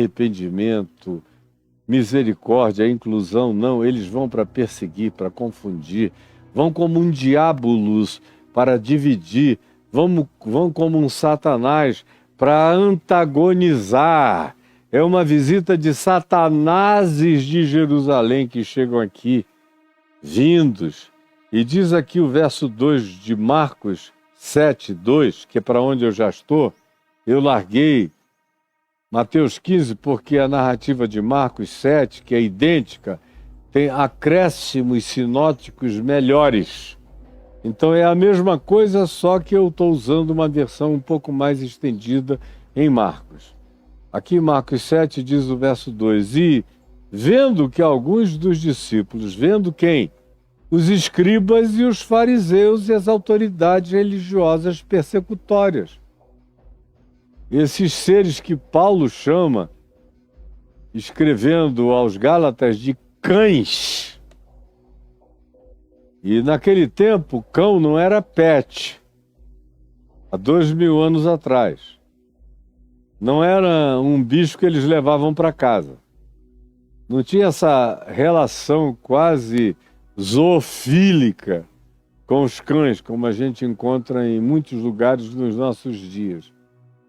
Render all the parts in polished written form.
arrependimento, misericórdia, inclusão, não, eles vão para perseguir, para confundir, vão como um diabolos para dividir, vão como um Satanás para antagonizar. É uma visita de satanases de Jerusalém que chegam aqui, vindos. E diz aqui o verso 2 de Marcos 7, 2, que é para onde eu já estou. Eu larguei Mateus 15 porque a narrativa de Marcos 7, que é idêntica, tem acréscimos sinóticos melhores. Então é a mesma coisa, só que eu estou usando uma versão um pouco mais estendida em Marcos. Aqui em Marcos 7 diz o verso 2, e vendo que alguns dos discípulos, vendo quem? Os escribas e os fariseus e as autoridades religiosas persecutórias. Esses seres que Paulo chama, escrevendo aos Gálatas, de cães. E naquele tempo, cão não era pet, há 2000 anos atrás. Não era um bicho que eles levavam para casa. Não tinha essa relação quase zoofílica com os cães, como a gente encontra em muitos lugares nos nossos dias.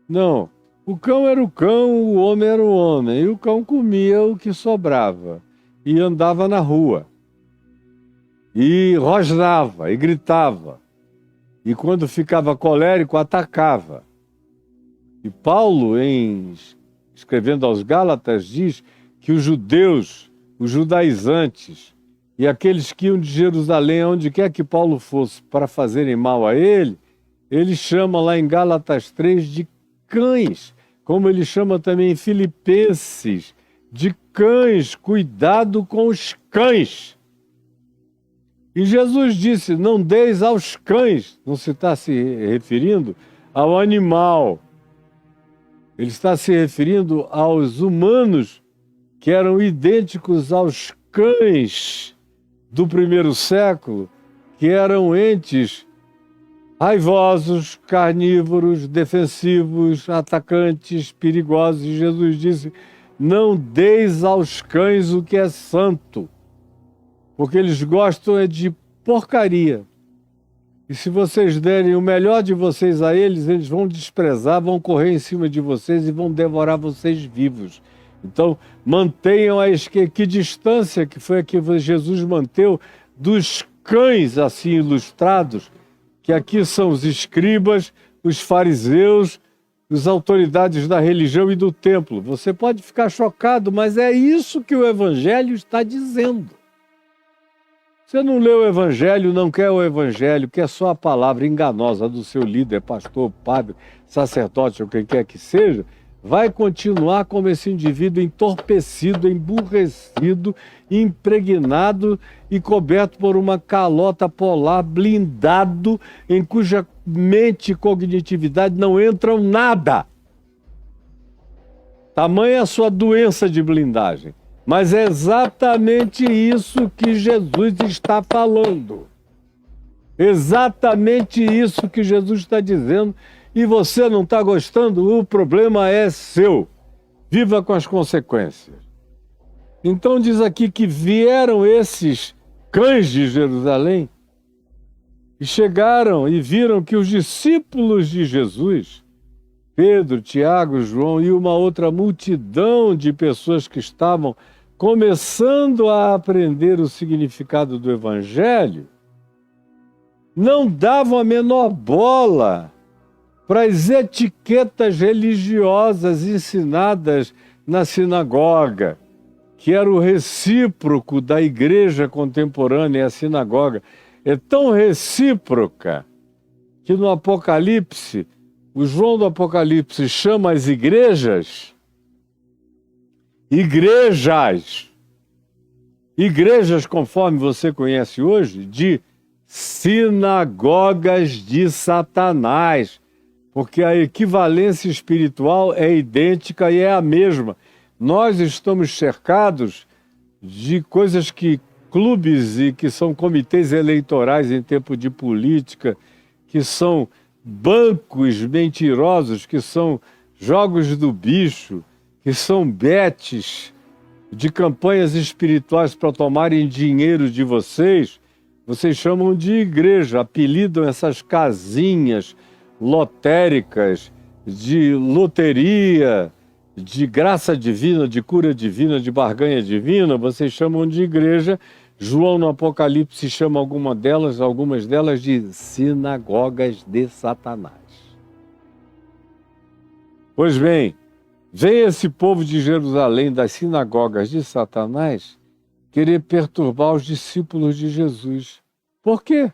Não, o cão era o cão, o homem era o homem, e o cão comia o que sobrava, e andava na rua, e rosnava, e gritava, e quando ficava colérico, atacava. E Paulo, escrevendo aos Gálatas, diz que os judeus, os judaizantes e aqueles que iam de Jerusalém, onde quer que Paulo fosse, para fazerem mal a ele chama lá em Gálatas 3 de cães, como ele chama também em Filipenses, de cães, cuidado com os cães. E Jesus disse, não deis aos cães, não se está se referindo ao animal, ele está se referindo aos humanos que eram idênticos aos cães do primeiro século, que eram entes raivosos, carnívoros, defensivos, atacantes, perigosos. E Jesus disse, não deis aos cães o que é santo, porque eles gostam de porcaria. E se vocês derem o melhor de vocês a eles, eles vão desprezar, vão correr em cima de vocês e vão devorar vocês vivos. Então, mantenham que distância que foi a que Jesus manteve dos cães assim ilustrados, que aqui são os escribas, os fariseus, as autoridades da religião e do templo. Você pode ficar chocado, mas é isso que o Evangelho está dizendo. Você não lê o Evangelho, não quer o Evangelho, quer só a palavra enganosa do seu líder, pastor, padre, sacerdote ou quem quer que seja, vai continuar como esse indivíduo entorpecido, emburrecido, impregnado e coberto por uma calota polar, blindado, em cuja mente e cognitividade não entram nada. Tamanha a sua doença de blindagem. Mas é exatamente isso que Jesus está falando. Exatamente isso que Jesus está dizendo. E você não está gostando, o problema é seu. Viva com as consequências. Então diz aqui que vieram esses cães de Jerusalém e chegaram e viram que os discípulos de Jesus, Pedro, Tiago, João e uma outra multidão de pessoas que estavam começando a aprender o significado do Evangelho, não davam a menor bola para as etiquetas religiosas ensinadas na sinagoga, que era o recíproco da igreja contemporânea, a sinagoga. É tão recíproca que no Apocalipse, o João do Apocalipse chama as igrejas, conforme você conhece hoje, de sinagogas de Satanás, porque a equivalência espiritual é idêntica e é a mesma. Nós estamos cercados de coisas que clubes e que são comitês eleitorais em tempo de política, que são bancos mentirosos, que são jogos do bicho, que são betes de campanhas espirituais para tomarem dinheiro de vocês, vocês chamam de igreja, apelidam essas casinhas lotéricas de loteria, de graça divina, de cura divina, de barganha divina, vocês chamam de igreja. João no Apocalipse chama algumas delas de sinagogas de Satanás. Pois bem, vem esse povo de Jerusalém das sinagogas de Satanás querer perturbar os discípulos de Jesus. Por quê?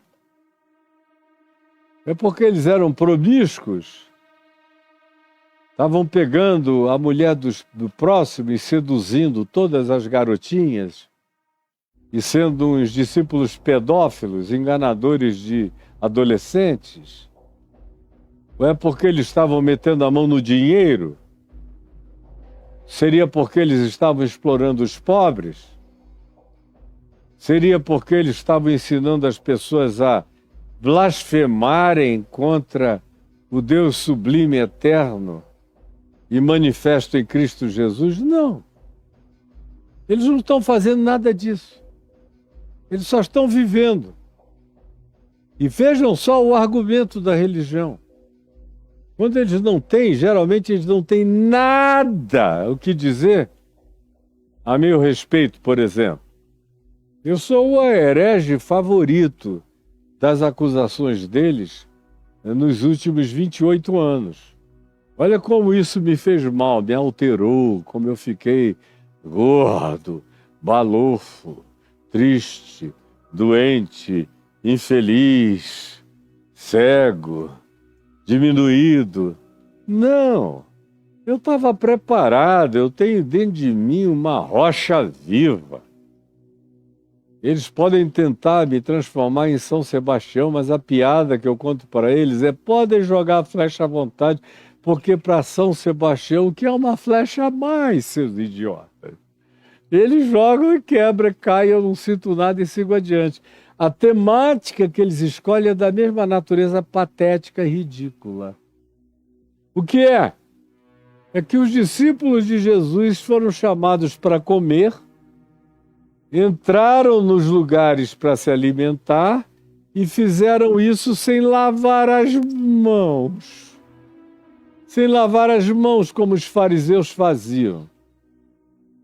É porque eles eram promíscuos? Estavam pegando a mulher do próximo e seduzindo todas as garotinhas? E sendo uns discípulos pedófilos, enganadores de adolescentes? Ou é porque eles estavam metendo a mão no dinheiro? Seria porque eles estavam explorando os pobres? Seria porque eles estavam ensinando as pessoas a blasfemarem contra o Deus sublime, eterno e manifesto em Cristo Jesus? Não. Eles não estão fazendo nada disso. Eles só estão vivendo. E vejam só o argumento da religião. Quando eles não têm, geralmente eles não têm nada o que dizer a meu respeito, por exemplo. Eu sou o herege favorito das acusações deles nos últimos 28 anos. Olha como isso me fez mal, me alterou, como eu fiquei gordo, balofo, triste, doente, infeliz, cego, diminuído. Não, eu estava preparado, eu tenho dentro de mim uma rocha viva. Eles podem tentar me transformar em São Sebastião, mas a piada que eu conto para eles é: podem jogar a flecha à vontade, porque para São Sebastião, o que é uma flecha a mais, seus idiotas? Eles jogam e quebram, caem, eu não sinto nada e sigo adiante. A temática que eles escolhem é da mesma natureza patética e ridícula. O que é? É que os discípulos de Jesus foram chamados para comer, entraram nos lugares para se alimentar e fizeram isso sem lavar as mãos. Sem lavar as mãos, como os fariseus faziam.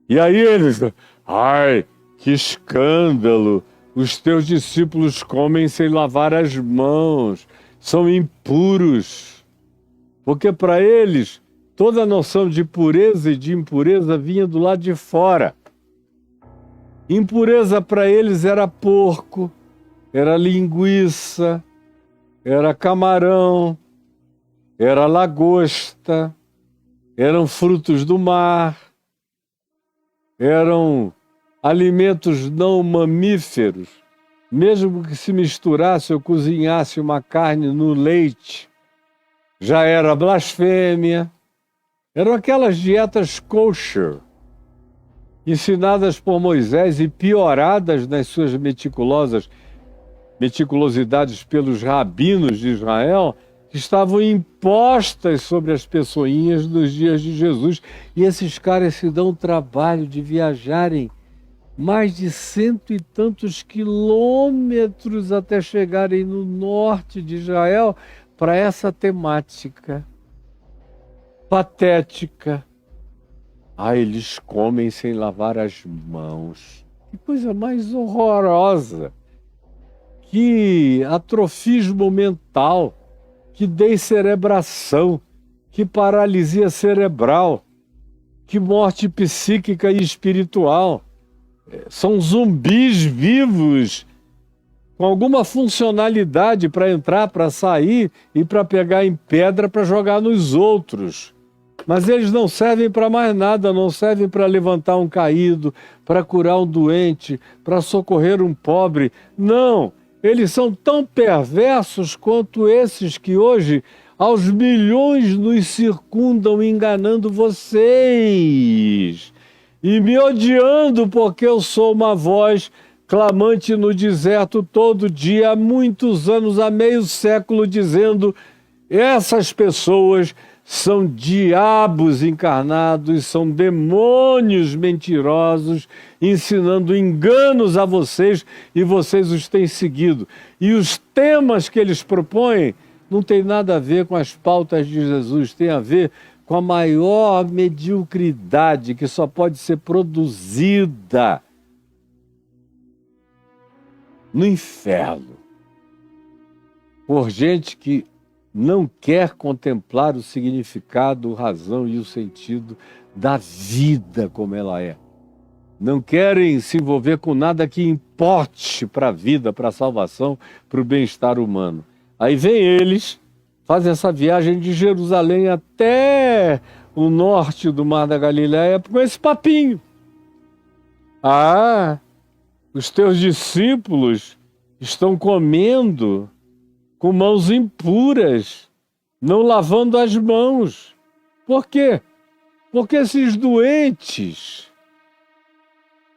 E aí eles, ai, que escândalo, os teus discípulos comem sem lavar as mãos, são impuros. Porque para eles, toda a noção de pureza e de impureza vinha do lado de fora. Impureza para eles era porco, era linguiça, era camarão, era lagosta, eram frutos do mar, eram alimentos não mamíferos. Mesmo que se misturasse ou cozinhasse uma carne no leite, já era blasfêmia. Eram aquelas dietas kosher, ensinadas por Moisés e pioradas nas suas meticulosidades pelos rabinos de Israel, que estavam impostas sobre as pessoinhas nos dias de Jesus. E esses caras se dão o trabalho de viajarem mais de 100 e tantos quilômetros até chegarem no norte de Israel para essa temática patética. Ah, eles comem sem lavar as mãos. Que coisa mais horrorosa. Que atrofismo mental. Que descerebração. Que paralisia cerebral. Que morte psíquica e espiritual. São zumbis vivos com alguma funcionalidade para entrar, para sair e para pegar em pedra para jogar nos outros. Mas eles não servem para mais nada, não servem para levantar um caído, para curar um doente, para socorrer um pobre. Não, eles são tão perversos quanto esses que hoje, aos milhões, nos circundam enganando vocês e me odiando porque eu sou uma voz clamante no deserto todo dia, há muitos anos, há meio século, dizendo: essas pessoas são diabos encarnados, são demônios mentirosos, ensinando enganos a vocês, e vocês os têm seguido. E os temas que eles propõem não tem nada a ver com as pautas de Jesus, tem a ver com a maior mediocridade que só pode ser produzida no inferno por gente que não quer contemplar o significado, a razão e o sentido da vida como ela é. Não querem se envolver com nada que importe para a vida, para a salvação, para o bem-estar humano. Aí vem eles, fazem essa viagem de Jerusalém até o norte do Mar da Galileia com esse papinho. Ah, os teus discípulos estão comendo com mãos impuras, não lavando as mãos. Por quê? Porque esses doentes,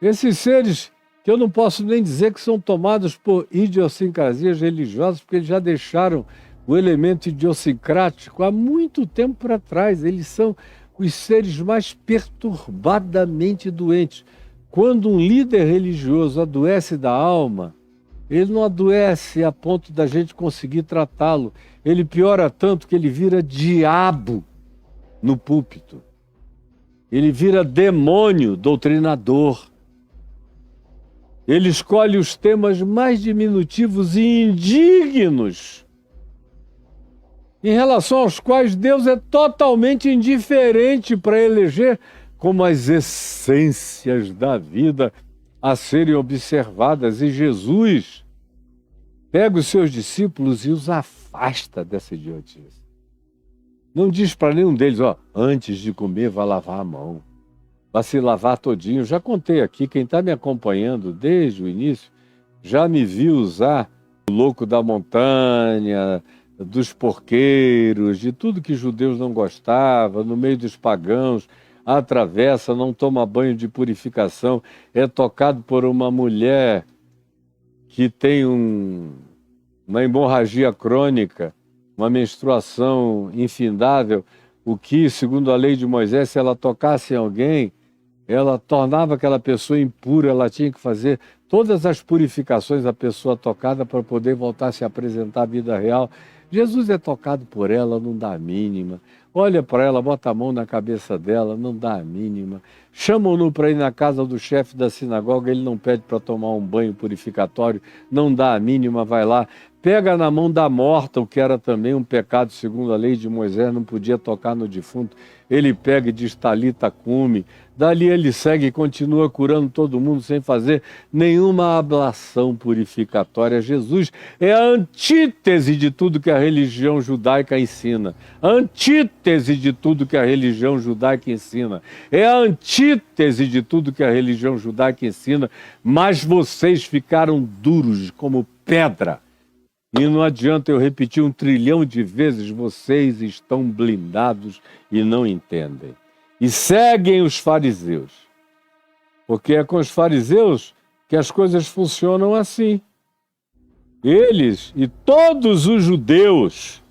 esses seres que eu não posso nem dizer que são tomados por idiosincrasias religiosas, porque eles já deixaram o elemento idiosincrático há muito tempo para trás. Eles são os seres mais perturbadamente doentes. Quando um líder religioso adoece da alma, ele não adoece a ponto da gente conseguir tratá-lo. Ele piora tanto que ele vira diabo no púlpito. Ele vira demônio doutrinador. Ele escolhe os temas mais diminutivos e indignos, em relação aos quais Deus é totalmente indiferente para eleger como as essências da vida a serem observadas. E Jesus pega os seus discípulos e os afasta dessa idiotice. Não diz para nenhum deles, antes de comer, vá lavar a mão. Vai se lavar todinho. Já contei aqui, quem está me acompanhando desde o início, já me viu usar o louco da montanha, dos porqueiros, de tudo que judeus não gostavam, no meio dos pagãos, atravessa, não toma banho de purificação, é tocado por uma mulher que tem uma hemorragia crônica, uma menstruação infindável, o que, segundo a lei de Moisés, se ela tocasse em alguém, ela tornava aquela pessoa impura, ela tinha que fazer todas as purificações da pessoa tocada para poder voltar a se apresentar à vida real. Jesus é tocado por ela, não dá a mínima. Olha para ela, bota a mão na cabeça dela, não dá a mínima. Chamam-no para ir na casa do chefe da sinagoga, ele não pede para tomar um banho purificatório, não dá a mínima, vai lá. Pega na mão da morta, o que era também um pecado segundo a lei de Moisés, não podia tocar no defunto. Ele pega e diz, Talita cume. Dali ele segue e continua curando todo mundo sem fazer nenhuma ablação purificatória. Jesus é a antítese de tudo que a religião judaica ensina. A antítese de tudo que a religião judaica ensina. É a antítese de tudo que a religião judaica ensina, mas vocês ficaram duros como pedra. E não adianta eu repetir 1 trilhão de vezes, vocês estão blindados e não entendem. E seguem os fariseus. Porque é com os fariseus que as coisas funcionam assim. Eles e todos os judeus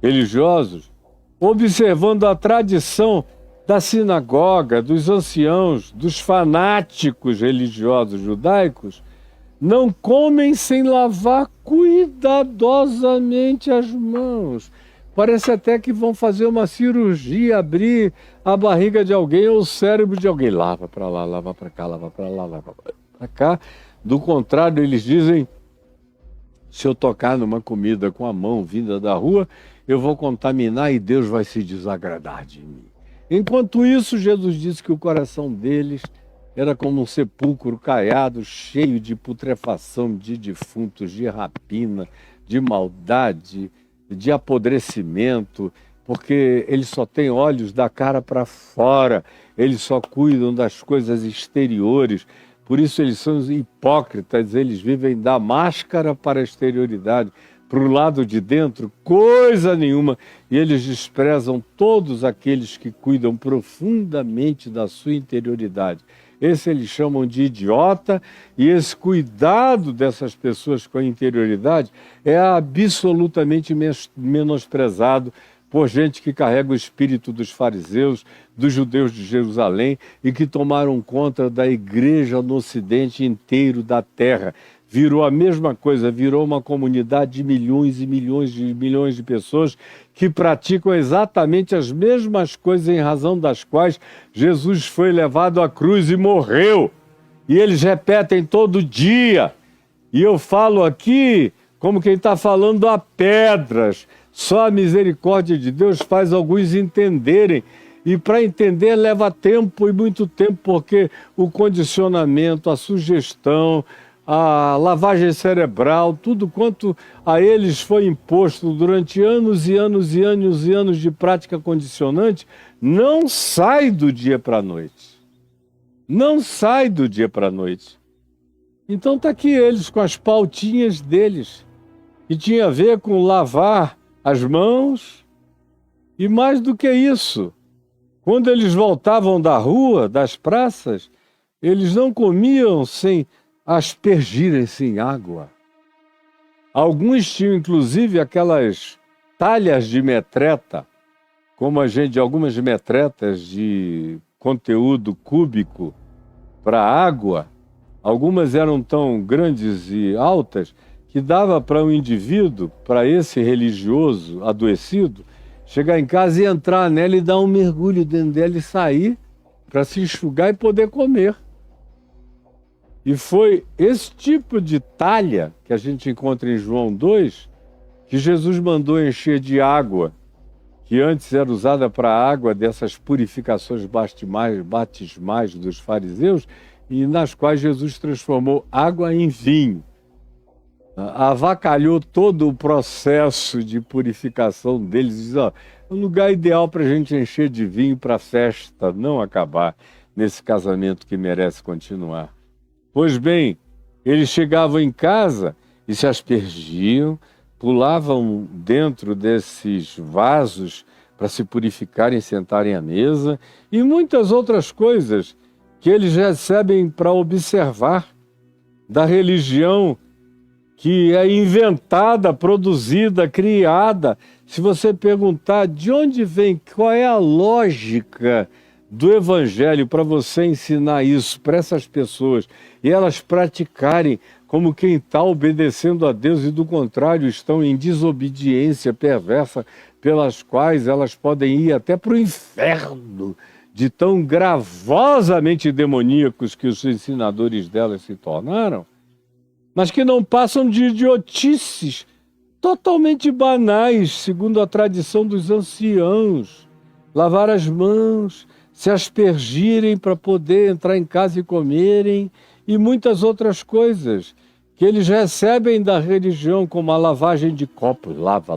religiosos, observando a tradição da sinagoga, dos anciãos, dos fanáticos religiosos judaicos, não comem sem lavar cuidadosamente as mãos. Parece até que vão fazer uma cirurgia, abrir a barriga de alguém ou o cérebro de alguém. Lava para lá, lava para cá, lava para lá, lava para cá. Do contrário, eles dizem, se eu tocar numa comida com a mão vinda da rua, eu vou contaminar e Deus vai se desagradar de mim. Enquanto isso, Jesus disse que o coração deles era como um sepulcro caiado, cheio de putrefação, de defuntos, de rapina, de maldade, de apodrecimento, porque eles só têm olhos da cara para fora, eles só cuidam das coisas exteriores, por isso eles são hipócritas, eles vivem da máscara para a exterioridade, para o lado de dentro, coisa nenhuma, e eles desprezam todos aqueles que cuidam profundamente da sua interioridade. Esse eles chamam de idiota, e esse cuidado dessas pessoas com a interioridade é absolutamente menosprezado por gente que carrega o espírito dos fariseus, dos judeus de Jerusalém e que tomaram conta da igreja no ocidente inteiro da terra. Virou a mesma coisa, virou uma comunidade de milhões e milhões de pessoas que praticam exatamente as mesmas coisas em razão das quais Jesus foi levado à cruz e morreu. E eles repetem todo dia. E eu falo aqui como quem está falando a pedras. Só a misericórdia de Deus faz alguns entenderem. E para entender leva tempo e muito tempo, porque o condicionamento, a sugestão, a lavagem cerebral, tudo quanto a eles foi imposto durante anos e anos e anos e anos de prática condicionante, não sai do dia para a noite. Não sai do dia para a noite. Então está aqui eles com as pautinhas deles, que tinha a ver com lavar as mãos, e mais do que isso, quando eles voltavam da rua, das praças, eles não comiam sem aspergirem-se em água. Alguns tinham, inclusive, aquelas talhas de metreta, como algumas metretas de conteúdo cúbico para água. Algumas eram tão grandes e altas que dava para um indivíduo, para esse religioso adoecido, chegar em casa e entrar nela e dar um mergulho dentro dela e sair para se enxugar e poder comer. E foi esse tipo de talha que a gente encontra em João 2, que Jesus mandou encher de água, que antes era usada para a água dessas purificações batismais dos fariseus, e nas quais Jesus transformou água em vinho. Avacalhou todo o processo de purificação deles. Diz, ó, é um lugar ideal para a gente encher de vinho para a festa não acabar, nesse casamento que merece continuar. Pois bem, eles chegavam em casa e se aspergiam, pulavam dentro desses vasos para se purificarem e sentarem à mesa, e muitas outras coisas que eles recebem para observar da religião que é inventada, produzida, criada. Se você perguntar de onde vem, qual é a lógica do Evangelho para você ensinar isso para essas pessoas e elas praticarem como quem está obedecendo a Deus e do contrário estão em desobediência perversa pelas quais elas podem ir até para o inferno, de tão gravosamente demoníacos que os ensinadores delas se tornaram, mas que não passam de idiotices totalmente banais, segundo a tradição dos anciãos. Lavar as mãos, se aspergirem para poder entrar em casa e comerem, e muitas outras coisas que eles recebem da religião, como a lavagem de copos. Lava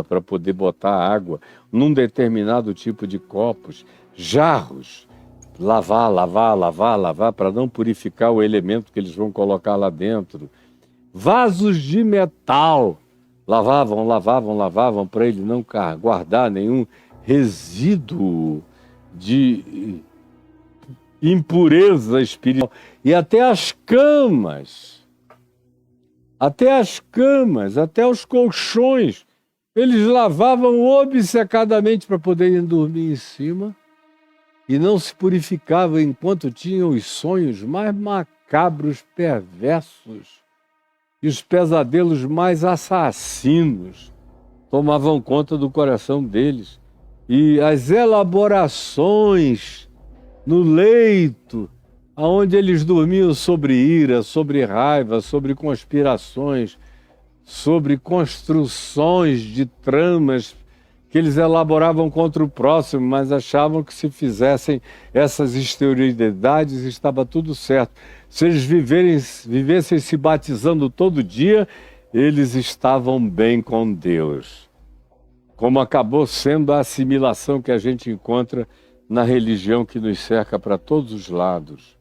para poder botar água num determinado tipo de copos. Jarros, lavar para não purificar o elemento que eles vão colocar lá dentro. Vasos de metal, lavavam para ele não guardar nenhum resíduo de impureza espiritual. E até as camas, até os colchões, eles lavavam obcecadamente para poderem dormir em cima e não se purificavam enquanto tinham os sonhos mais macabros, perversos e os pesadelos mais assassinos tomavam conta do coração deles. E as elaborações no leito, onde eles dormiam sobre ira, sobre raiva, sobre conspirações, sobre construções de tramas que eles elaboravam contra o próximo, mas achavam que se fizessem essas exterioridades estava tudo certo. Se eles vivessem se batizando todo dia, eles estavam bem com Deus. Como acabou sendo a assimilação que a gente encontra na religião que nos cerca para todos os lados.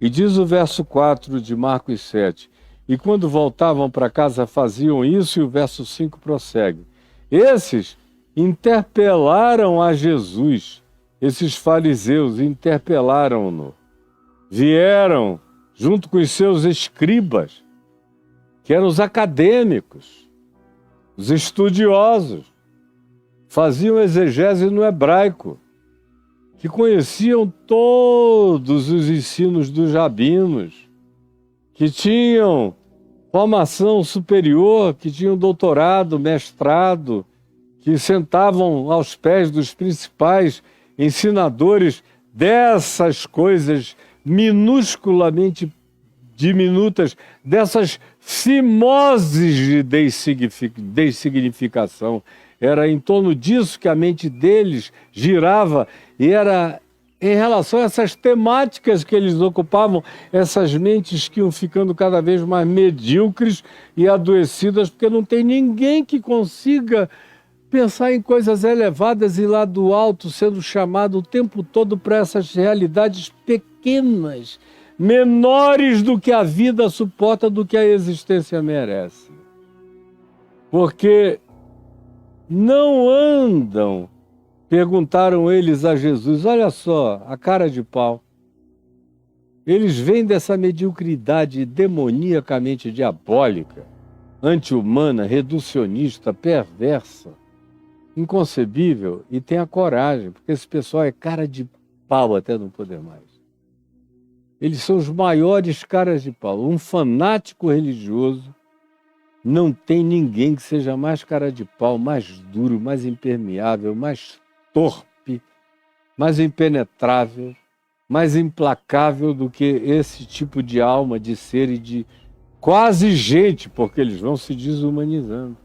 E diz o verso 4 de Marcos 7, e quando voltavam para casa faziam isso, e o verso 5 prossegue. Esses interpelaram a Jesus, esses fariseus interpelaram-no. Vieram junto com os seus escribas, que eram os acadêmicos, Os estudiosos faziam exegese no hebraico, que conheciam todos os ensinos dos rabinos, que tinham formação superior, que tinham doutorado, mestrado, que sentavam aos pés dos principais ensinadores dessas coisas minusculamente diminutas, dessas fimoses de dessignificação. Era em torno disso que a mente deles girava, e era em relação a essas temáticas que eles ocupavam, essas mentes que iam ficando cada vez mais medíocres e adoecidas, porque não tem ninguém que consiga pensar em coisas elevadas e lá do alto, sendo chamado o tempo todo para essas realidades pequenas, menores do que a vida suporta, do que a existência merece. Porque não andam, perguntaram eles a Jesus, olha só, a cara de pau. Eles vêm dessa mediocridade demoniacamente diabólica, anti-humana, reducionista, perversa, inconcebível, e tem a coragem, porque esse pessoal é cara de pau até não poder mais. Eles são os maiores caras de pau. Um fanático religioso não tem ninguém que seja mais cara de pau, mais duro, mais impermeável, mais torpe, mais impenetrável, mais implacável do que esse tipo de alma, de ser e de quase gente, porque eles vão se desumanizando.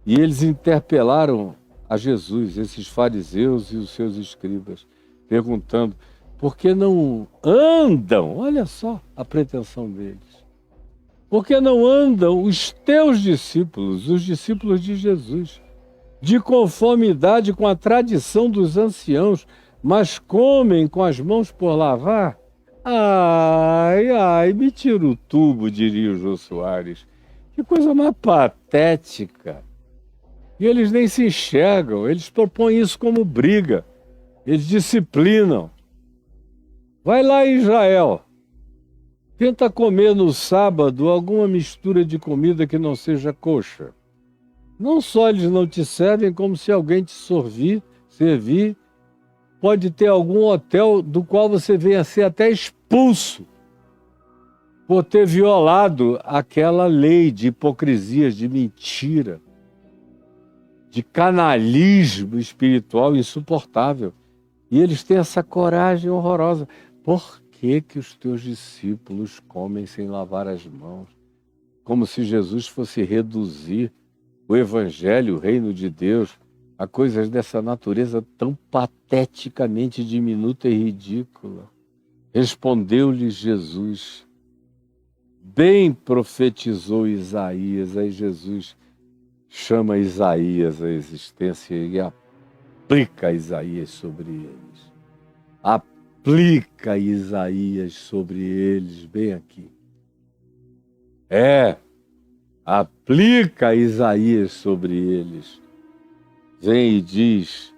E eles interpelaram a Jesus, esses fariseus e os seus escribas, perguntando por que não andam, olha só a pretensão deles, por que não andam os teus discípulos, os discípulos de Jesus, de conformidade com a tradição dos anciãos, mas comem com as mãos por lavar? Ai, ai, me tira o tubo, diria o Jô Soares. Que coisa mais patética. E eles nem se enxergam, eles propõem isso como briga, eles disciplinam. Vai lá em Israel, tenta comer no sábado alguma mistura de comida que não seja coxa. Não só eles não te servem, como se alguém te servir, pode ter algum hotel do qual você venha a ser até expulso por ter violado aquela lei de hipocrisias, de mentira, de canalismo espiritual insuportável. E eles têm essa coragem horrorosa. Por que que os teus discípulos comem sem lavar as mãos? Como se Jesus fosse reduzir o Evangelho, o reino de Deus, a coisas dessa natureza tão pateticamente diminuta e ridícula. Respondeu-lhes Jesus, bem profetizou Isaías. Aí Jesus chama Isaías à existência e aplica Isaías sobre eles. Aplica Isaías sobre eles, bem aqui. Aplica Isaías sobre eles. Vem e diz,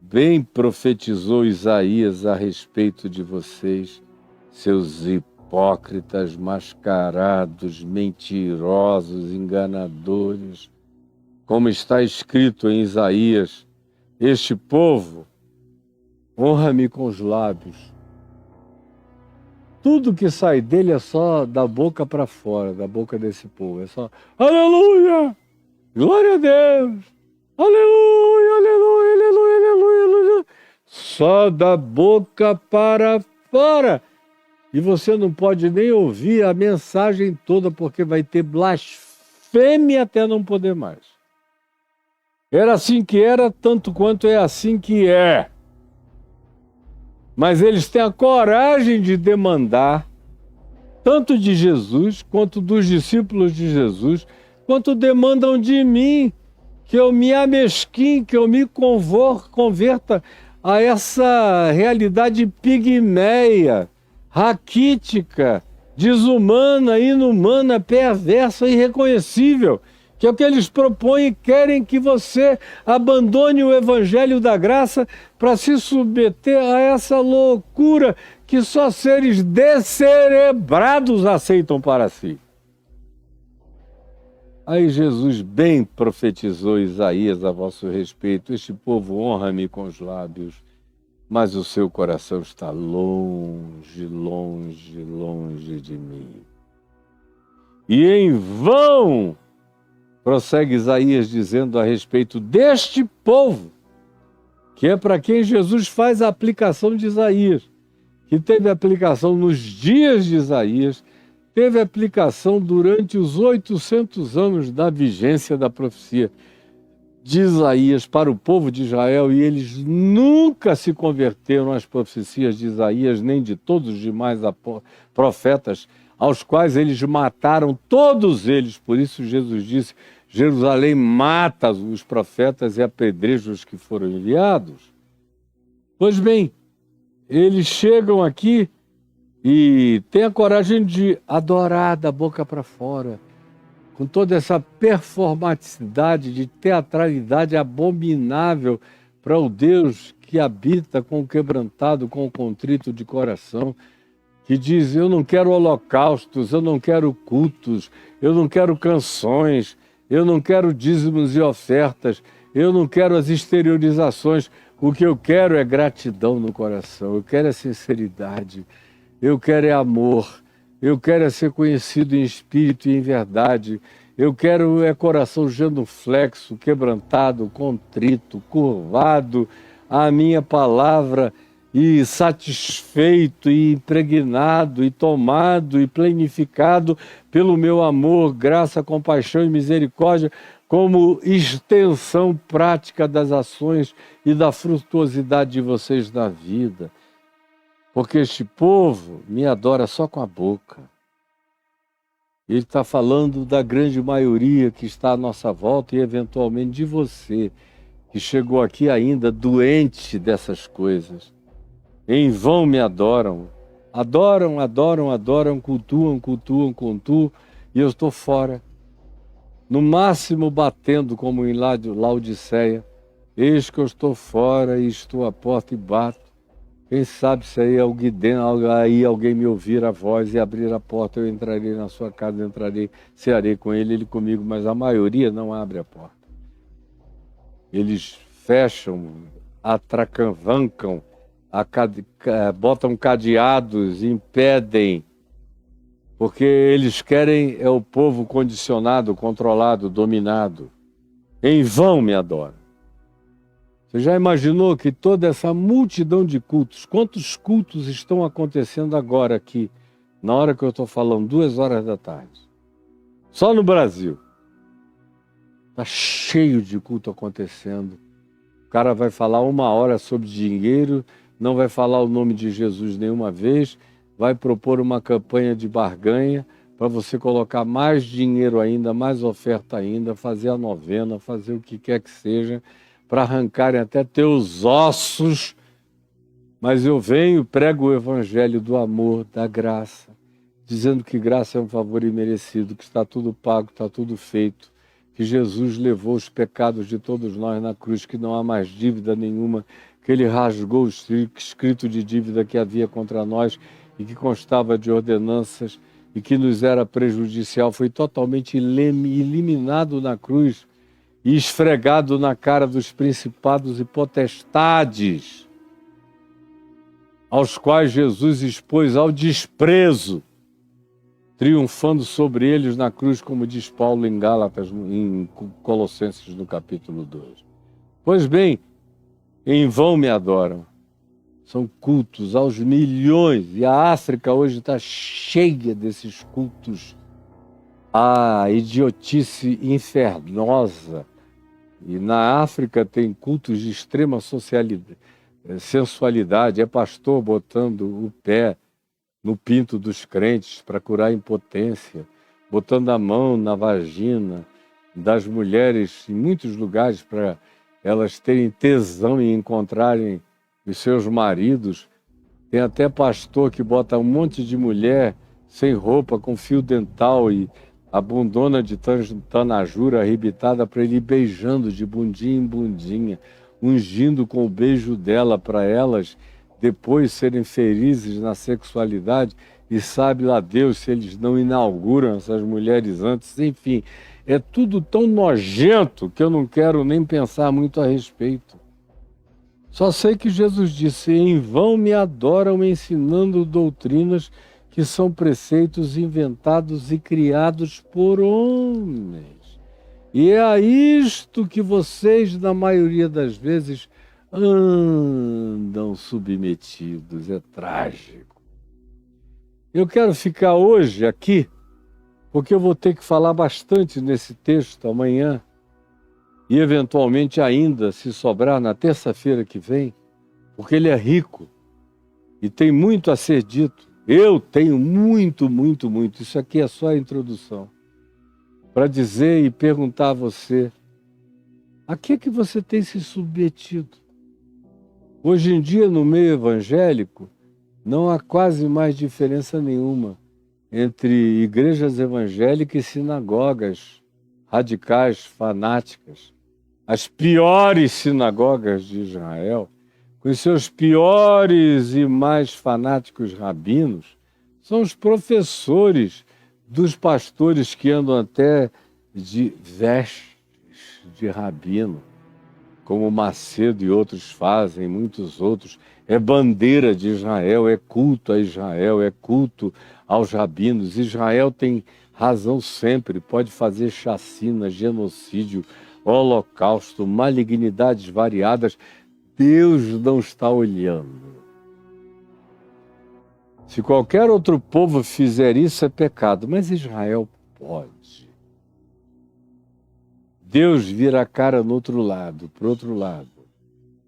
bem profetizou Isaías a respeito de vocês, seus hipócritas mascarados, mentirosos, enganadores. Como está escrito em Isaías, este povo honra-me com os lábios. Tudo que sai dele é só da boca para fora, da boca desse povo. É só, aleluia, glória a Deus, aleluia, aleluia, aleluia, aleluia, aleluia. Só da boca para fora. E você não pode nem ouvir a mensagem toda, porque vai ter blasfêmia até não poder mais. Era assim que era, tanto quanto é assim que é. Mas eles têm a coragem de demandar, tanto de Jesus, quanto dos discípulos de Jesus, quanto demandam de mim, que eu me amesquinhe, que eu me converta a essa realidade pigmeia, raquítica, desumana, inumana, perversa, irreconhecível, que é o que eles propõem e querem que você abandone o evangelho da graça para se submeter a essa loucura que só seres descerebrados aceitam para si. Aí Jesus bem profetizou Isaías a vosso respeito: este povo honra-me com os lábios, mas o seu coração está longe, longe, longe de mim. E em vão, prossegue Isaías dizendo a respeito deste povo, que é para quem Jesus faz a aplicação de Isaías, que teve aplicação nos dias de Isaías, teve aplicação durante os 800 anos da vigência da profecia de Isaías para o povo de Israel, e eles nunca se converteram às profecias de Isaías, nem de todos os demais profetas, aos quais eles mataram todos eles. Por isso Jesus disse: Jerusalém mata os profetas e apedreja os que foram enviados. Pois bem, eles chegam aqui e têm a coragem de adorar da boca para fora, com toda essa performaticidade, de teatralidade abominável para o Deus que habita com o quebrantado, com o contrito de coração, que diz: eu não quero holocaustos, eu não quero cultos, eu não quero canções, eu não quero dízimos e ofertas, eu não quero as exteriorizações, o que eu quero é gratidão no coração, eu quero é sinceridade, eu quero é amor, eu quero é ser conhecido em espírito e em verdade, eu quero é coração genuflexo, quebrantado, contrito, curvado à minha palavra, e satisfeito, e impregnado, e tomado, e plenificado pelo meu amor, graça, compaixão e misericórdia, como extensão prática das ações e da frutuosidade de vocês na vida. Porque este povo me adora só com a boca. Ele está falando da grande maioria que está à nossa volta e, eventualmente, de você, que chegou aqui ainda doente dessas coisas. Em vão me adoram. Adoram, adoram, adoram, cultuam, cultuam, cultuam, e eu estou fora. No máximo batendo, como em Laodiceia: eis que eu estou fora e estou à porta e bato. Quem sabe se aí alguém me ouvir a voz e abrir a porta, eu entrarei na sua casa, cearei com ele, ele comigo, mas a maioria não abre a porta. Eles fecham, atracavancam, botam cadeados, impedem, porque eles querem o povo condicionado, controlado, dominado. Em vão me adoram. Você já imaginou que toda essa multidão de cultos, quantos cultos estão acontecendo agora aqui, na hora que eu estou falando, 2 horas da tarde? Só no Brasil. Está cheio de culto acontecendo. O cara vai falar 1 hora sobre dinheiro, não vai falar o nome de Jesus nenhuma vez, vai propor uma campanha de barganha para você colocar mais dinheiro ainda, mais oferta ainda, fazer a novena, fazer o que quer que seja, para arrancarem até teus ossos. Mas eu venho, prego o evangelho do amor, da graça, dizendo que graça é um favor imerecido, que está tudo pago, está tudo feito, que Jesus levou os pecados de todos nós na cruz, que não há mais dívida nenhuma, que ele rasgou o escrito de dívida que havia contra nós e que constava de ordenanças e que nos era prejudicial, foi totalmente eliminado na cruz e esfregado na cara dos principados e potestades, aos quais Jesus expôs ao desprezo, triunfando sobre eles na cruz, como diz Paulo em Gálatas, em Colossenses, no capítulo 2. Pois bem, em vão me adoram. São cultos aos milhões, e a África hoje está cheia desses cultos. A idiotice infernosa. E na África tem cultos de extrema sensualidade. É pastor botando o pé no pinto dos crentes para curar a impotência, botando a mão na vagina das mulheres em muitos lugares para elas terem tesão em encontrarem os seus maridos. Tem até pastor que bota um monte de mulher sem roupa, com fio dental e a bundona de tanajura arrebitada para ele ir beijando de bundinha em bundinha, ungindo com o beijo dela para elas depois serem felizes na sexualidade, e sabe lá Deus se eles não inauguram essas mulheres antes. Enfim, é tudo tão nojento que eu não quero nem pensar muito a respeito. Só sei que Jesus disse: em vão me adoram ensinando doutrinas que são preceitos inventados e criados por homens. E é a isto que vocês, na maioria das vezes, andam submetidos. É trágico. Eu quero ficar hoje aqui, porque eu vou ter que falar bastante nesse texto amanhã, e eventualmente ainda, se sobrar, na terça-feira que vem, porque ele é rico e tem muito a ser dito. Eu tenho muito, muito, muito. Isso aqui é só a introdução. Para dizer e perguntar a você, a que é que você tem se submetido? Hoje em dia, no meio evangélico, não há quase mais diferença nenhuma entre igrejas evangélicas e sinagogas radicais, fanáticas. As piores sinagogas de Israel, com os seus piores e mais fanáticos rabinos, são os professores dos pastores que andam até de vestes de rabino, como Macedo e outros fazem, muitos outros. É bandeira de Israel, é culto a Israel, é culto aos rabinos. Israel tem razão sempre, pode fazer chacina, genocídio, holocausto, malignidades variadas. Deus não está olhando. Se qualquer outro povo fizer isso, é pecado, mas Israel pode. Deus vira a cara no outro lado, para o outro lado.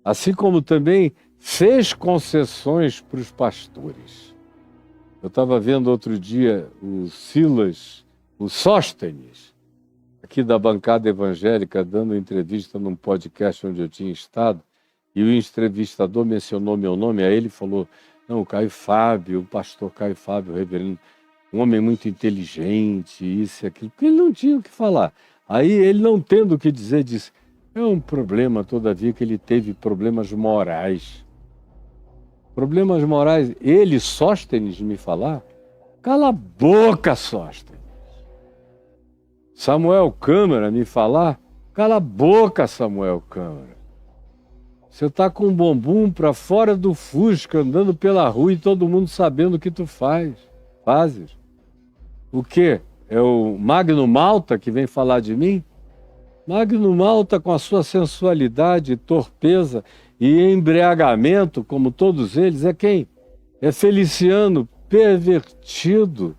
Assim como também fez concessões para os pastores. Eu estava vendo outro dia o Silas, o Sóstenes, aqui da bancada evangélica, dando entrevista num podcast onde eu tinha estado, e o entrevistador mencionou meu nome, aí ele falou: não, o Caio Fábio, o pastor Caio Fábio, o reverendo, um homem muito inteligente, isso e aquilo, porque ele não tinha o que falar. Aí ele, não tendo o que dizer, disse: é um problema, todavia, que ele teve problemas morais. Problemas morais, ele, Sóstenes, me falar? Cala a boca, Sóstenes. Samuel Câmara me falar? Cala a boca, Samuel Câmara. Você está com um bumbum para fora do Fusca, andando pela rua e todo mundo sabendo o que tu fazes. O quê? É o Magno Malta que vem falar de mim? Magno Malta, com a sua sensualidade, torpeza e embriagamento, como todos eles, é quem? É Feliciano, pervertido,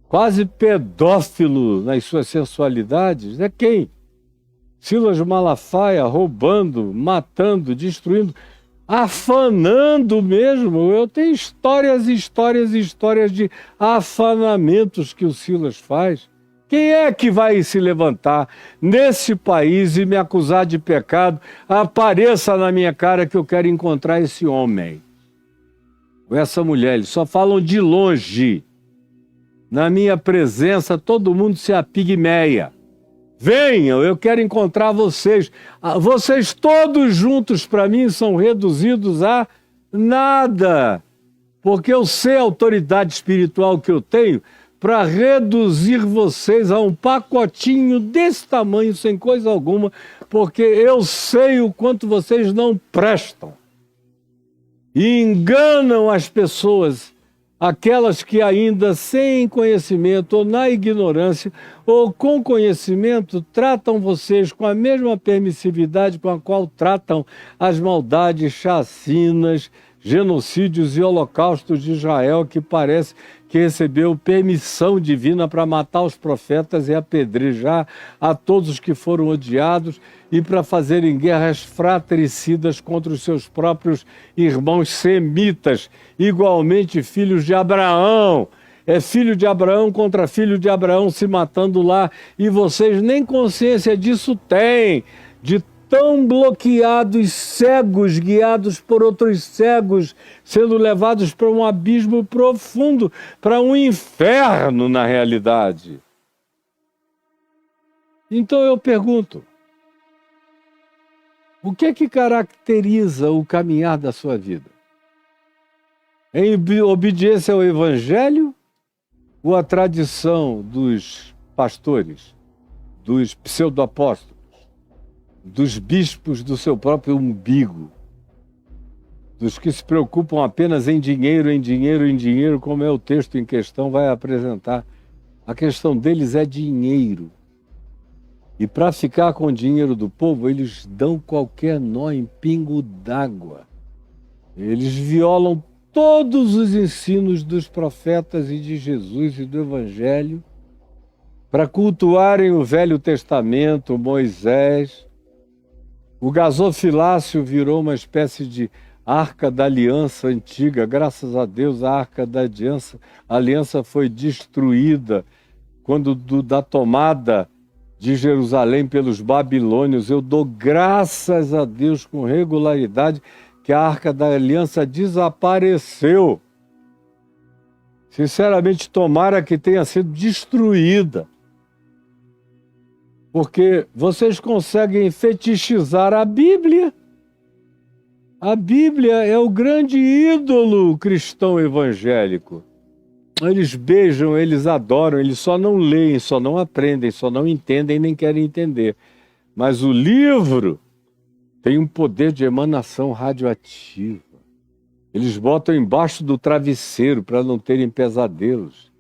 quase pedófilo nas suas sensualidades. É quem? Silas Malafaia, roubando, matando, destruindo, afanando mesmo. Eu tenho histórias e histórias e histórias de afanamentos que o Silas faz. Quem é que vai se levantar nesse país e me acusar de pecado? Apareça na minha cara que eu quero encontrar esse homem, ou essa mulher. Eles só falam de longe. Na minha presença, todo mundo se apigmeia. Venham, eu quero encontrar vocês. Vocês todos juntos, para mim, são reduzidos a nada. Porque eu sei a autoridade espiritual que eu tenho para reduzir vocês a um pacotinho desse tamanho, sem coisa alguma, porque eu sei o quanto vocês não prestam. E enganam as pessoas, aquelas que ainda sem conhecimento, ou na ignorância, ou com conhecimento, tratam vocês com a mesma permissividade com a qual tratam as maldades, chacinas, genocídios e holocaustos de Israel, que parece que recebeu permissão divina para matar os profetas e apedrejar a todos os que foram odiados e para fazerem guerras fratricidas contra os seus próprios irmãos semitas, igualmente filhos de Abraão. É filho de Abraão contra filho de Abraão se matando lá, e vocês nem consciência disso têm, de tão bloqueados, cegos, guiados por outros cegos, sendo levados para um abismo profundo, para um inferno na realidade. Então eu pergunto, o que é que caracteriza o caminhar da sua vida? Em obediência ao Evangelho ou à tradição dos pastores? dos pseudo-apóstolos, dos bispos do seu próprio umbigo, dos que se preocupam apenas em dinheiro, em dinheiro, em dinheiro, como é o texto em questão vai apresentar. A questão deles é dinheiro. E para ficar com o dinheiro do povo, eles dão qualquer nó em pingo d'água. Eles violam todos os ensinos dos profetas e de Jesus e do Evangelho para cultuarem o Velho Testamento, Moisés. O gasofilácio virou uma espécie de Arca da Aliança antiga. Graças a Deus, a Arca da Aliança foi destruída quando da tomada de Jerusalém pelos babilônios. Eu dou graças a Deus com regularidade que a Arca da Aliança desapareceu. Sinceramente, tomara que tenha sido destruída. Porque vocês conseguem fetichizar a Bíblia. A Bíblia é o grande ídolo cristão evangélico. Eles beijam, eles adoram, eles só não leem, só não aprendem, só não entendem, nem querem entender. Mas o livro tem um poder de emanação radioativa. Eles botam embaixo do travesseiro para não terem pesadelos.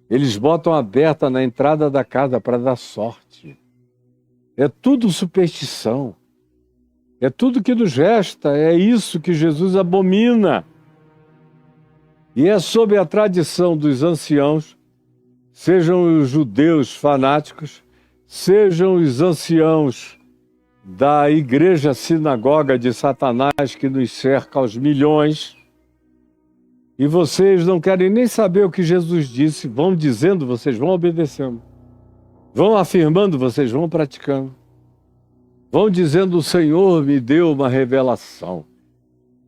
Eles botam aberta na entrada da casa para dar sorte. É tudo superstição. É tudo que nos resta. É isso que Jesus abomina. E é sob a tradição dos anciãos, sejam os judeus fanáticos, sejam os anciãos da igreja sinagoga de Satanás que nos cerca aos milhões, e vocês não querem nem saber o que Jesus disse, vão dizendo, vocês vão obedecendo, vão afirmando, vocês vão praticando, vão dizendo, o Senhor me deu uma revelação.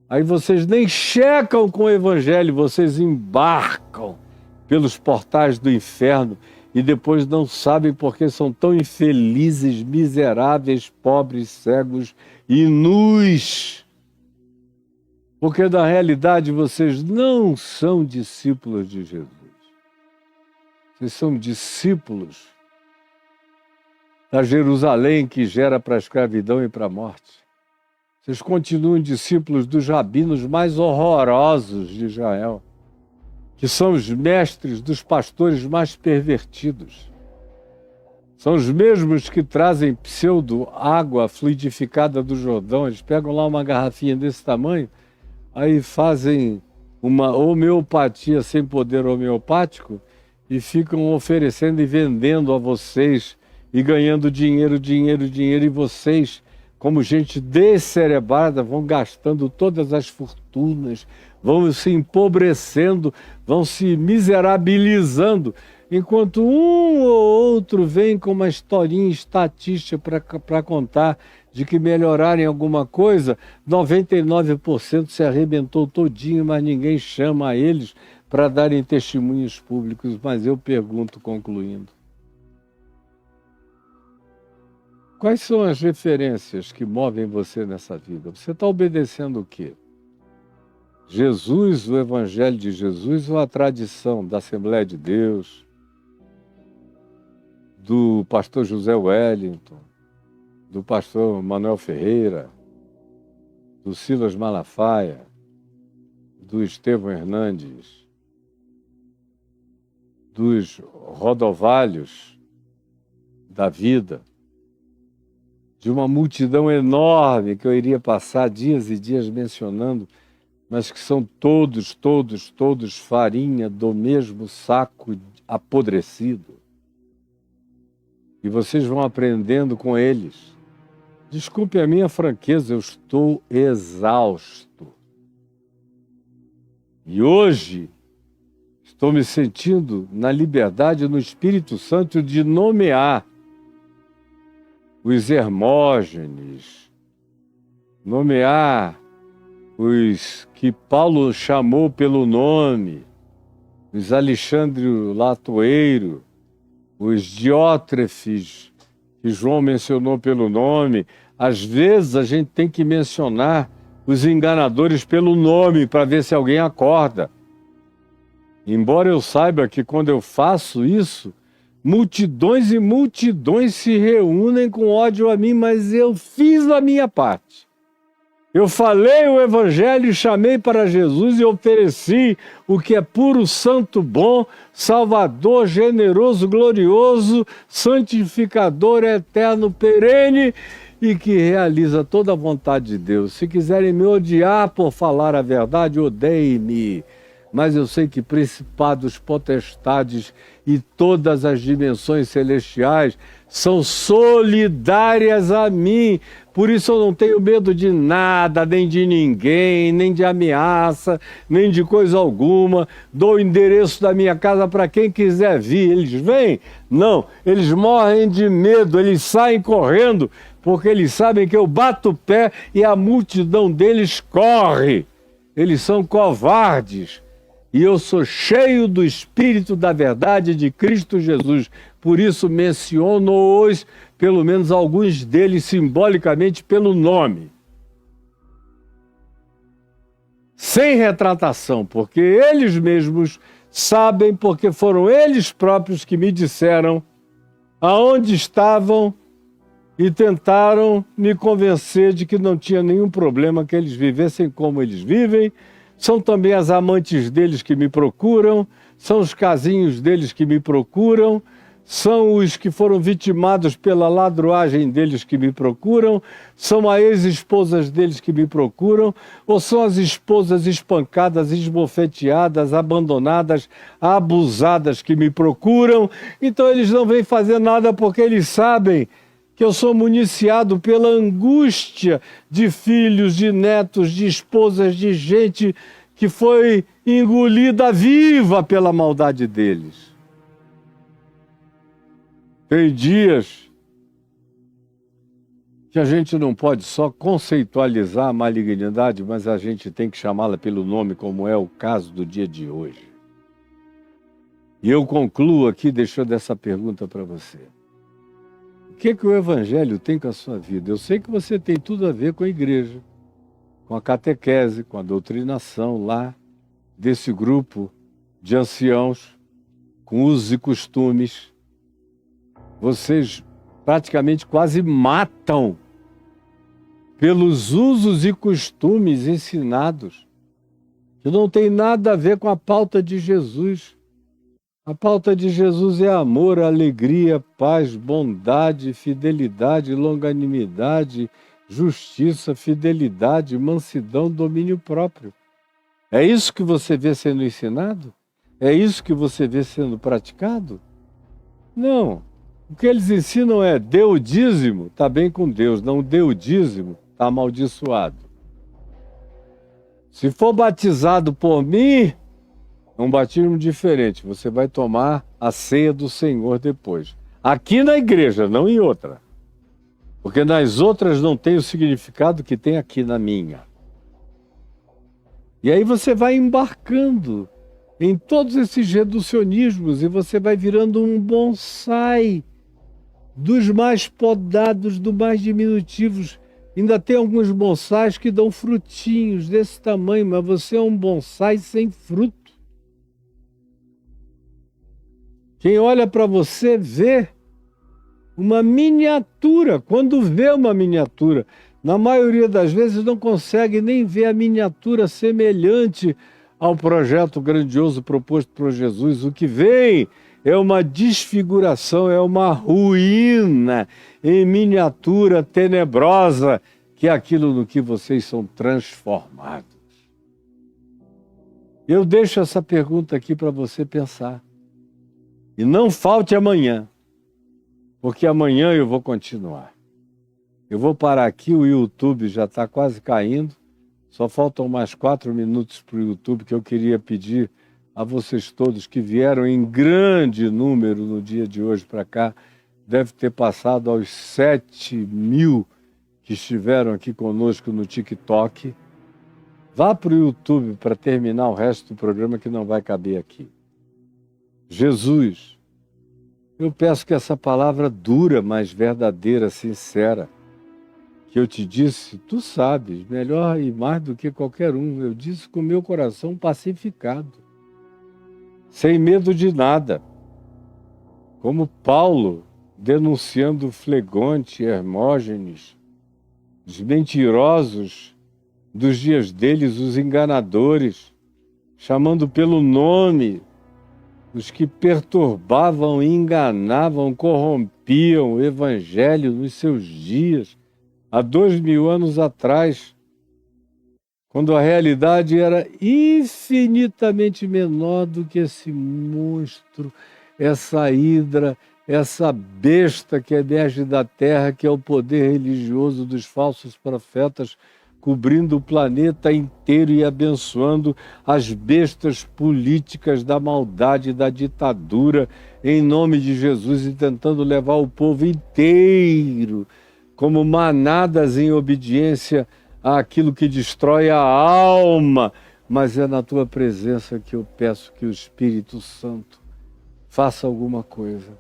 Aí vocês nem checam com o Evangelho, vocês embarcam pelos portais do inferno e depois não sabem porque são tão infelizes, miseráveis, pobres, cegos e nus. Porque na realidade vocês não são discípulos de Jesus. Vocês são discípulos da Jerusalém que gera para a escravidão e para a morte. Vocês continuam discípulos dos rabinos mais horrorosos de Israel, que são os mestres dos pastores mais pervertidos. São os mesmos que trazem pseudo-água fluidificada do Jordão. Eles pegam lá uma garrafinha desse tamanho, aí fazem uma homeopatia sem poder homeopático e ficam oferecendo e vendendo a vocês e ganhando dinheiro, e vocês, como gente descerebrada, vão gastando todas as fortunas, vão se empobrecendo, vão se miserabilizando, enquanto um ou outro vem com uma historinha estatística para contar de que melhorarem alguma coisa, 99% se arrebentou todinho, mas ninguém chama eles para darem testemunhos públicos. Mas eu pergunto, concluindo, quais são as referências que movem você nessa vida? Você está obedecendo o quê? Jesus, o Evangelho de Jesus ou a tradição da Assembleia de Deus, do pastor José Wellington, do pastor Manuel Ferreira, do Silas Malafaia, do Estevão Hernandes, dos rodovalhos da vida, de uma multidão enorme que eu iria passar dias e dias mencionando, mas que são todos farinha do mesmo saco apodrecido. E vocês vão aprendendo com eles. Desculpe a minha franqueza, eu estou exausto. E hoje estou me sentindo na liberdade no Espírito Santo de nomear os Hermógenes, nomear os que Paulo chamou pelo nome, os Alexandre Latoeiro, os Diótrefes, que João mencionou pelo nome. Às vezes a gente tem que mencionar os enganadores pelo nome para ver se alguém acorda. Embora eu saiba que quando eu faço isso, Multidões e multidões se reúnem com ódio a mim, mas eu fiz a minha parte. Eu falei o Evangelho, chamei para Jesus e ofereci o que é puro, santo, bom, salvador, generoso, glorioso, santificador, eterno, perene e que realiza toda a vontade de Deus. Se quiserem me odiar por falar a verdade, odeiem-me. Mas eu sei que principados, potestades e todas as dimensões celestiais são solidárias a mim. Por isso eu não tenho medo de nada, nem de ninguém, nem de ameaça, nem de coisa alguma. Dou o endereço da minha casa para quem quiser vir. Eles vêm? Não, eles morrem de medo, eles saem correndo, porque eles sabem que eu bato o pé e a multidão deles corre. Eles são covardes. E eu sou cheio do Espírito da verdade de Cristo Jesus. Por isso menciono-os, pelo menos alguns deles, simbolicamente pelo nome. Sem retratação, porque eles mesmos sabem, porque foram eles próprios que me disseram aonde estavam e tentaram me convencer de que não tinha nenhum problema que eles vivessem como eles vivem. São também as amantes deles que me procuram, são os casinhos deles que me procuram, são os que foram vitimados pela ladruagem deles que me procuram, são as ex-esposas deles que me procuram, ou são as esposas espancadas, esbofeteadas, abandonadas, abusadas que me procuram. Então eles não vêm fazer nada porque eles sabem que eu sou municiado pela angústia de filhos, de netos, de esposas, de gente que foi engolida viva pela maldade deles. Tem dias que a gente não pode só conceitualizar a malignidade, mas a gente tem que chamá-la pelo nome, como é o caso do dia de hoje. E eu concluo aqui deixando essa pergunta para você. O que o Evangelho tem com a sua vida? Eu sei que você tem tudo a ver com a igreja, com a catequese, com a doutrinação lá desse grupo de anciãos, com usos e costumes. Vocês praticamente quase matam pelos usos e costumes ensinados, que não tem nada a ver com a pauta de Jesus. A pauta de Jesus é amor, alegria, paz, bondade, fidelidade, longanimidade, justiça, fidelidade, mansidão, domínio próprio. É isso que você vê sendo ensinado? É isso que você vê sendo praticado? Não. O que eles ensinam é: dê o dízimo, está bem com Deus. Não dê o dízimo, está amaldiçoado. Se for batizado por mim, é um batismo diferente. Você vai tomar a ceia do Senhor depois. Aqui na igreja, não em outra. Porque nas outras não tem o significado que tem aqui na minha. E aí você vai embarcando em todos esses reducionismos e você vai virando um bonsai dos mais podados, dos mais diminutivos. Ainda tem alguns bonsais que dão frutinhos desse tamanho, mas você é um bonsai sem fruto. Quem olha para você vê uma miniatura. Quando vê uma miniatura, na maioria das vezes não consegue nem ver a miniatura semelhante ao projeto grandioso proposto por Jesus. O que vem é uma desfiguração, é uma ruína em miniatura tenebrosa, que é aquilo no que vocês são transformados. Eu deixo essa pergunta aqui para você pensar. E não falte amanhã, porque amanhã eu vou continuar. Eu vou parar aqui, o YouTube já está quase caindo, só faltam mais 4 minutos para o YouTube, que eu queria pedir a vocês todos que vieram em grande número no dia de hoje para cá, deve ter passado aos 7.000 que estiveram aqui conosco no TikTok. Vá para o YouTube para terminar o resto do programa, que não vai caber aqui. Jesus, eu peço que essa palavra dura, mas verdadeira, sincera, que eu te disse, tu sabes, melhor e mais do que qualquer um, eu disse com o meu coração pacificado, sem medo de nada. como Paulo, denunciando Flegonte e Hermógenes, os mentirosos dos dias deles, os enganadores, chamando pelo nome os que perturbavam, enganavam, corrompiam o evangelho nos seus dias, há 2000 anos atrás, quando a realidade era infinitamente menor do que esse monstro, essa hidra, essa besta que emerge da terra, que é o poder religioso dos falsos profetas, cobrindo o planeta inteiro e abençoando as bestas políticas da maldade e da ditadura, em nome de Jesus, e tentando levar o povo inteiro como manadas em obediência àquilo que destrói a alma. Mas é na tua presença que eu peço que o Espírito Santo faça alguma coisa,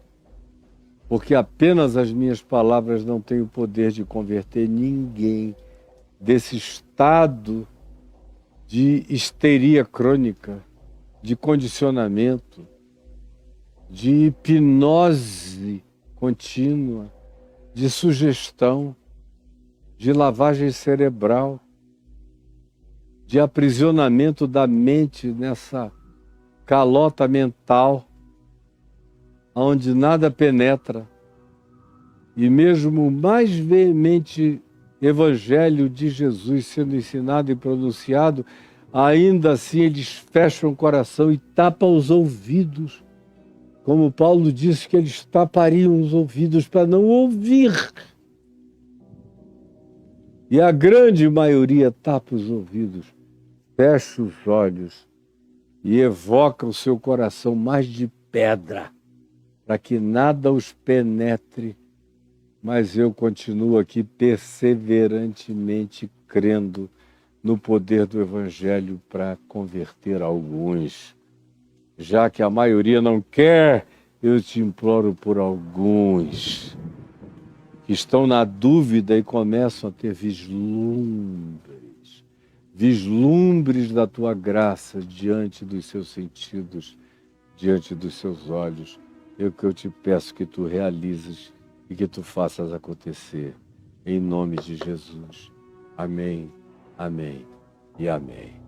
porque apenas as minhas palavras não têm o poder de converter ninguém desse estado de histeria crônica, de condicionamento, de hipnose contínua, de sugestão, de lavagem cerebral, de aprisionamento da mente nessa calota mental, onde nada penetra, e mesmo o mais veemente Evangelho de Jesus sendo ensinado e pronunciado, ainda assim eles fecham o coração e tapam os ouvidos, como Paulo disse que eles tapariam os ouvidos para não ouvir. E a grande maioria tapa os ouvidos, fecha os olhos e evoca o seu coração mais de pedra, para que nada os penetre, mas eu continuo aqui perseverantemente crendo no poder do Evangelho para converter alguns. Já que a maioria não quer, eu te imploro por alguns que estão na dúvida e começam a ter vislumbres da tua graça diante dos seus sentidos, diante dos seus olhos. Eu te peço que tu realizes e que tu faças acontecer, em nome de Jesus. Amém, amém e amém.